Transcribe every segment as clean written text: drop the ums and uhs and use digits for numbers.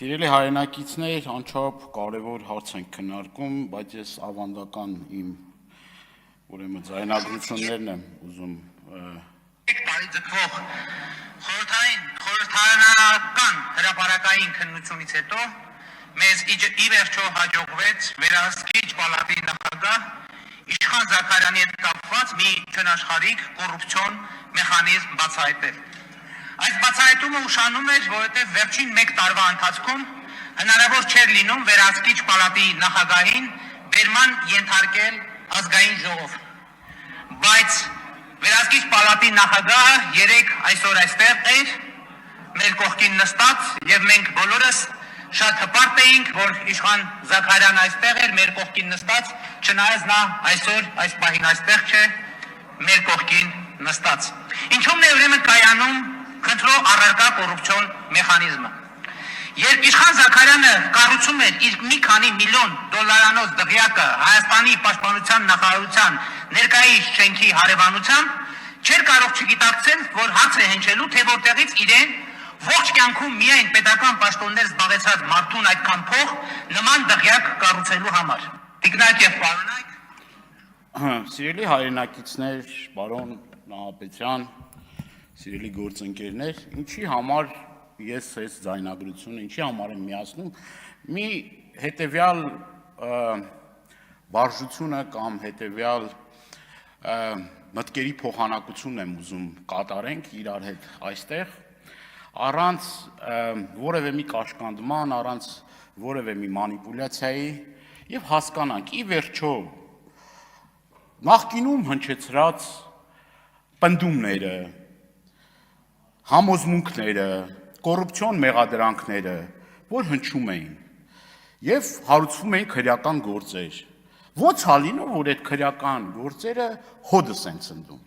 Սիրելի հայրենակիցներ, անչափ կարևոր հարց ենք քննարկում, բայց ես ավանդական իմ ուրեմն ձայնագրություններն եմ ուզում տարի ձգվող խորհրդարանական հրապարակային քննությունից հետո մեզ ի վերջո հաջողվեց վերահսկիչ պալատի նախագահ Իշխան Զաքարյանի հետ կապված մի չնաշխարհիկ կոռուպցիոն մեխանիզմ բացահայտել։ Այս բացահայտումը ուշանում էր, որովհետև վերջին 1 տարվա ընթացքում հնարավոր չէր լինում վերահսկիչ պալատի նախագահին բերման ենթարկել ազգային ժողով։ Բայց վերահսկիչ պալատի նախագահը այսօր այստեղ էր, մեր կողքին նստած, եւ մենք բոլորս շատ հպարտ էինք, որ Իշխան Զաքարյանը այստեղ էր, մեր կողքին նստած, չնայած նա այսօր այս պահին այստեղ չէ, մեր կողքին նստած։ Ինչու՞մն է ուրեմն կայանում խնդրո առարկա կոռուպցիոն մեխանիզմը։ Երբ Իշխան Զաքարյանը կառուցում էր իր մի քանի միլիոն դոլարանոց դղյակը Հայաստանի պաշտպանության նախարարության ներկայիս շենքի հարևանությամբ, չէր կարող չգիտակցել, որ հարց է հնչելու, թե որտեղից իրեն ողջ կյանքում միայն պետական պաշտոններ զբաղեցած մարդուն այդքան փող նման դղյակ կառուցելու համար։ Տիկնակ եւ պարոնայք։ Սիրելի հայրենակիցներ, պարոն Նահապետյան, սիրելի գործընկերներ, ինչի համար ես այս ձայնագրությունը, ինչի համար եմ միացնում, մի հետևյալ բարժությունը կամ հետևյալ մտքերի փոխանակություն եմ ուզում կատարենք իրար հետ այստեղ, առանց որևէ մի կաշկանդման, առանց որևէ մի մանիպուլյացիայի եւ հասկանանք ի վերջո նախկինում հնչեցրած պնդումները, համոզմունքները, կոռուպցիոն մեղադրանքները, որ հնչում էին եւ հարուցվում էին քրեական գործեր։ Ո՞նց է լինում, որ այդ քրեական գործերը հոդս են ցնդում։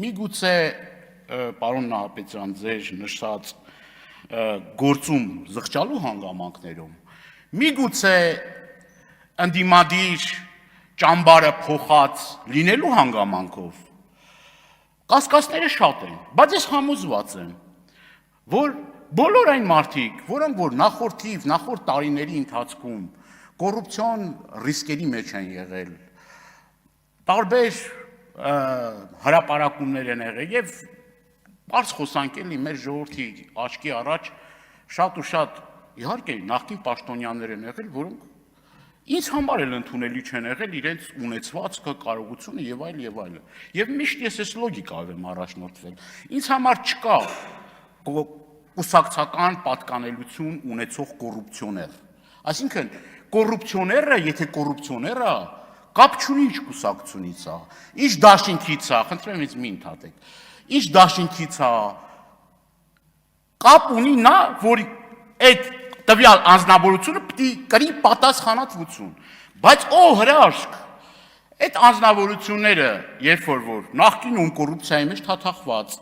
Միգուցե պարոն Նահապետյան ձեր նշած գործում զղջալու հանգամանքներում, միգուցե ընդդիմադիր ճամբարը փոխած լինելու հանգամանքով, կասկածները շատ են, բայց ես համոզված եմ, որ բոլոր այն մարդիկ, որոնք որ նախորդ տարիների ընթացքում կոռուպցիոն ռիսկերի մեջ են եղել, տարբեր հրապարակումներ են եղել եւ բարձ խոսանք էլի մեր ժողովրդի աչքի առաջ շատ ու շատ իհարկե նախկին պաշտոնյաներ են եղել, որոնք ինձ համար էլ ընդունելի չեն եղել իրենց ունեցվածքը, կարողությունը եւ այլ եւ այլը։ Եվ միշտ ես այս լոգիկայով եմ առաջնորդվել։ Ինձ համար չկա կուսակցական պատկանելություն ունեցող կոռուպցիոներ։ Այսինքն կոռուպցիոները, եթե կոռուպցիոները կապ չունի ինչ կուսակցությունից է, ինչ դաշինքից է, խնդրեմ ինձ մի ընդհատեք, ինչ դաշինքից է, կապ ունի նա, որ այդ տվյալ անձնավորությունը պիտի կրի պատասխանատվություն, բայց հրաշք, այդ անձնավորությունները, երբ որ նախկինում կոռուպցիայի մեջ թաթախված,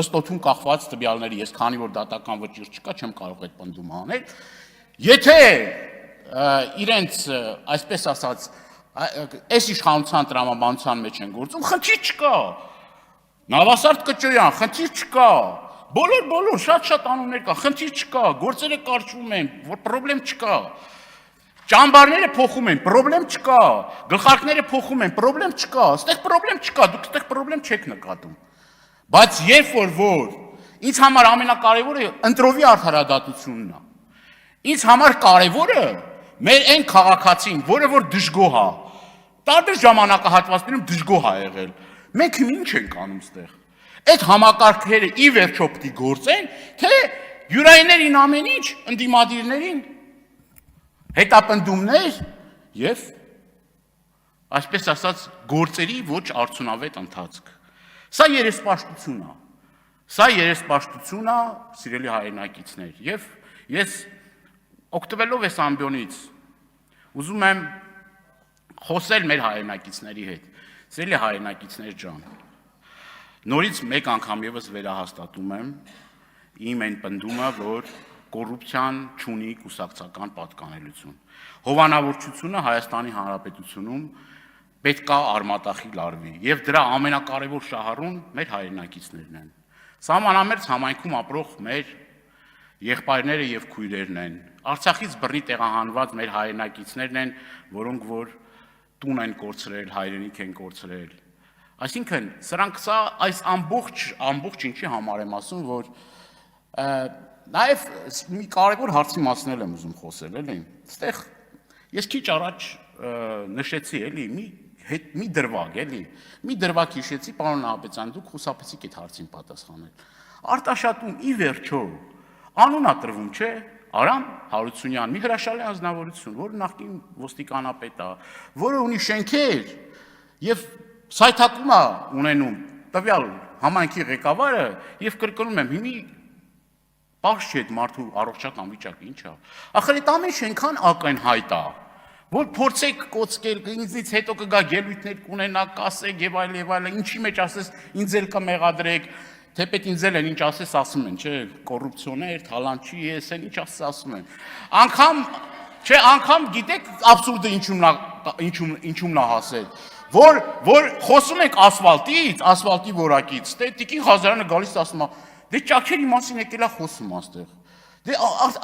ըստ օդում կախված տվյալների, ես քանի որ դատական վճիռ չկա, չեմ կարող այդ պնդումը անել, եթե իրենց, այսպես ասած, այս իշխանության տրամաբանության մեջ են գործում, խնդիր չկա, Նավասարդ Կճոյան, խնդիր չկա, բոլոր շատ անուններ կա, խնդիր չկա, գործերը կարճվում են, պրոբլեմ չկա, ճամբարները փոխում են, պրոբլեմ չկա, գլխարկները փոխում են, պրոբլեմ չկա, ստեղ պրոբլեմ չկա, դուք ստեղ պրոբլեմ չեք նկատում, բայց երբ որ ինձ համար ամենակարևորը ընտրովի արդարադատությունն է, ինձ համար կարևորը մեր այն քաղաքացին, որը որ դժգոհ է, տարբեր ժամանակահատվածներում դժգոհ է եղել, մենք ինչ ենք անում ստեղ, այդ համակարգերը ի վերջո պիտի գործեն, թե յուրայիններին ամեն ինչ, ընդդիմադիրներին, հետապնդումներ եւ այսպես ասած գործերի ոչ արդյունավետ ընթացք։ Սա երեսպաշտություն է, սիրելի հայրենակիցներ, եւ ես օգտվելով այս ամբիոնից ուզում եմ խոսել մեր հայրենակիցների հետ։ Սիրելի հայրենակիցներ ջան, նորից մեկ անգամ եւս վերահաստատում եմ իմ այն պնդումը, որ կոռուպցիան չունի կուսակցական պատկանելություն։ Հովանավորչությունը Հայաստանի Հանրապետությունում պետք է արմատախիլ լարվի եւ դրա ամենակարևոր շահառուն մեր հայրենակիցներն են։ Սահմանամերձ համայնքում ապրող մեր եղբայրները եւ քույրերն են։ Արցախից բռնի տեղահանված մեր հայրենակիցներն են, որոնք որ տուն են կորցրել, հայրենիք են կորցրել։ Այսինքն, սրանք սա այս ամբողջ ինչի համար եմ ասում, որ նաև մի կարևոր հարցի մասին եմ ուզում խոսել, էլի։ Այստեղ ես քիչ առաջ նշեցի, էլի, մի դրվագ, էլի։ Մի դրվագ հիշեցի, պարոն Նահապետյան, դուք խուսափեցիք այդ հարցին պատասխանել։ Արտաշատում ի վերջո անուն ա տրվում, չէ՞։ Արամ Հարությունյան, մի հրաշալի անձնավորություն, որը նախկին ոստիկանապետ է, որը ունի շենքեր եւ սայթակում է ունենում տվյալ համայնքի ղեկավարը եւ կրկնում եմ, հիմի բաց չէ այդ մարդու առողջական վիճակը ինչ է։ Ախր այդ ամեն շենքան ակնհայտ է, որ փորձեք կոծկել, ինձից հետո կգա ելույթներ կունենա, կասեք եւ այլ, ինչի մեջ ասես ինձ էլ կմեղադրեք, թեպետ ինձ էլ են ինչ ասես ասում են, չէ, կոռուպցիոներ, թալանչի ես են ինչ ասես ասում են։ Անգամ գիտեք աբսուրդը ինչումն է հասել, որ խոսում ենք ասֆալտի որակից, դե Տիկին Ղազարյանը գալիս ասում է, դե ճաքերի մասին եկել է խոսում աստեղ։ Դե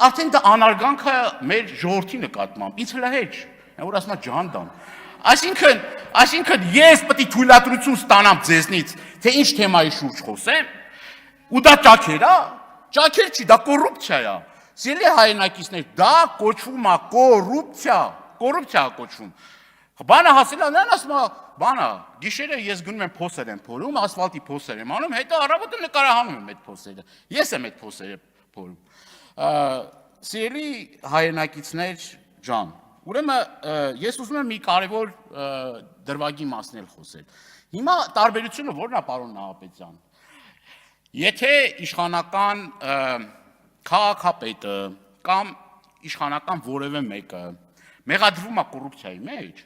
արդեն դա անարգանք է մեր ժողովրդի նկատմամբ, ինձ հլահեջ, որ ասում է ջանդան։ Այսինքն ես պետք է թույլատրություն ստանամ ձեզնից, թե ինչ թեմայի շուրջ խոսեմ, ու դա ճաքեր է, ճաքեր չի, դա կոռուպցիա է։ Սիրելի հայրենակիցներ, դա կոչվում է կոռուպցիա կոչվում։ Բանը հասել է, նրան ասում է, բանը, գիշերը ես գնում եմ փոսեր եմ փորում, ասֆալտի փոսեր եմ անում, հետո առավոտը նկարահանում եմ այդ փոսերը։ Ես եմ այդ փոսերը փորում։ Սիրելի հայրենակիցներ ջան, ուրեմն ես ուզում եմ մի կարևոր դրվագի մասին խոսել։ Հիմա տարբերությունը ո՞րն է, պարոն Նահապետյան։ Եթե իշխանական քաղաքապետը կամ իշխանական որևէ մեկը մեղադրվում է կոռուպցիայի մեջ,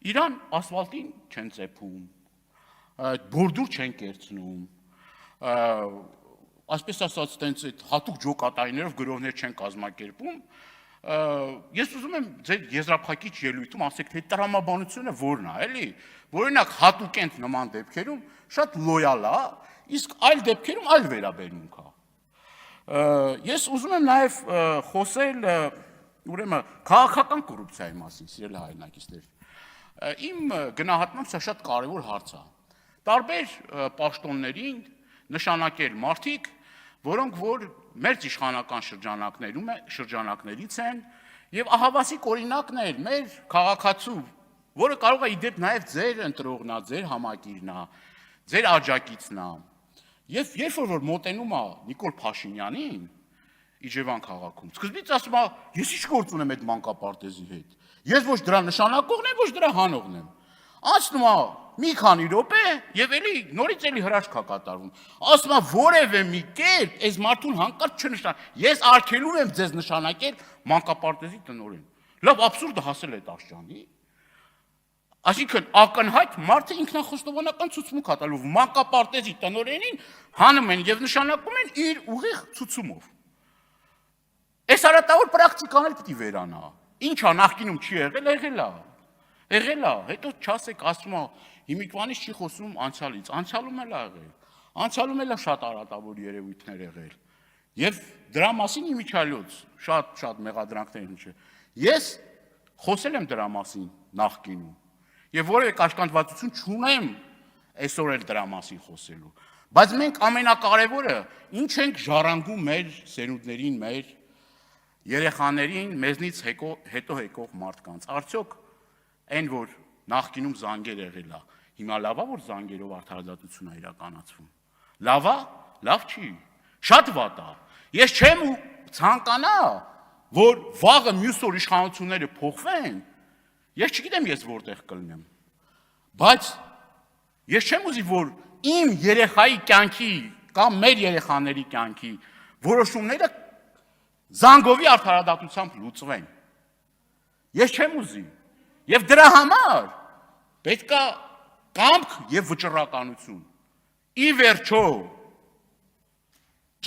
իրան ասֆալտին չեն ծեփում, բորդուր չեն կերցնում, այսպես ասած, տենց այդ հատուկ ջոկատայիներով գրողներ չեն կազմակերպում, ես ուզում եմ ձեր եզրափակիչ ելույթում ասեք, թե տրամաբանությունը որն է, էլի, օրինակ հատուկ են նման դեպքերում շատ լոյալ է, իսկ այլ դեպքերում այլ վերաբերմունք է։ Ես ուզում եմ նաև խոսել, ուրեմն քաղաքական կոռուպցիայի մասին, սիրելի հայրենակիցներ։ Իմ գնահատմամբ սա շատ կարևոր հարց է։ Տարբեր պաշտոններին նշանակել մարդիկ, որոնք որ մեր իշխանական շրջանակներից են եւ ահավասիկ օրինակներ մեր քաղաքացու, որը կարող է իդեպ նաեւ ձեր ընտրողն է, ձեր համակիրն է, ձեր աջակիցն է։ Եվ երբ որ մոտենում է Նիկոլ Փաշինյանին Իջևան քաղաքում, սկզբից ասում է, ես ինչ գործ ունեմ այդ մանկապարտեզի հետ։ Ես ոչ դրա նշանակողն եմ, ոչ դրա հանողն եմ։ Անցնում է մի քանի րոպե եւ էլի նորից էլի հրաշք է կատարվում։ Ասում է որևէ մի կերպ այս մարդուն հանկարծ չնշան։ Ես արգելում եմ ձեզ նշանակել մանկապարտեզի տնօրեն։ Լավ աբսուրդը հասել է տաշճանի։ Այսինքն ակնհայտ մարդը ինքնախոստովանական ցուցմունք է տալու մանկապարտեզի տնօրենին հանում են եւ նշանակում են իր ուղիղ ցուցումով։ Այս արատավոր պրակտիկան էլ պիտի վերանա։ Ինչա նախկինում չի եղել է, հետո չասեք ասում է հիմիկվանից չի խոսում անցյալից, անցյալում էլ ա եղել, անցյալում էլ է շատ արատավոր երևույթներ եղել, եւ դրա մասին իմիջիալոց շատ մեղադրանքներ ինչ է, ես խոսել եմ դրա մասին նախկինում, եւ որևէ կաշկանդվածություն չունեմ այսօր էլ դրա մասին խոսելու, բայց մենք ամենակարևորը ինչ ենք ժառանգում մեր սերունդներին, մեր երեխաներին, մեզնից հետո եկող մարդկանց, արդյոք այն, որ նախկինում զանգեր եղել է, հիմա լավ է, որ զանգերով արդարադատություն է իրականացվում։ Լավ է, լավ չի, շատ վատ է։ Ես չեմ ցանկանա, որ վաղը մյուս օր իշխանությունները փոխվեն, ես չգիտեմ ես որտեղ կլինեմ։ Բայց ես չեմ ուզի, որ իմ երեխայի կյանքի կամ մեր երեխաների կյանքի որոշումները զանգովի արդարադատությամբ լուծվեն։ Ես չեմ ուզի։ Եվ դրա համար պետք է կամք եւ վճռականություն։ Ի վերջո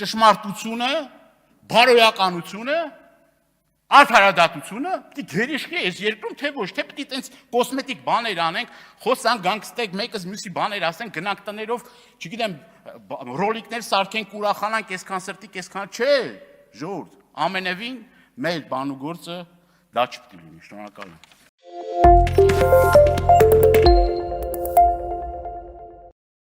ճշմարտությունը, բարոյականությունը, արդարադատությունը պիտի գերիշխի այս երկրում, թե ոչ, թե պիտի տենց կոսմետիկ բաներ անենք, խոսանք, գանգստենք, մեկս մյուսի բաներ ասենք, գնանք տներով, չգիտեմ, ռոլիկներ սարքենք, ուրախանանք, այսքան սրտիկ, այսքան չէ, ժողովուրդ, ամենևին մեր բանուգործը դա չպետք է լինի, շնորհակալ եմ։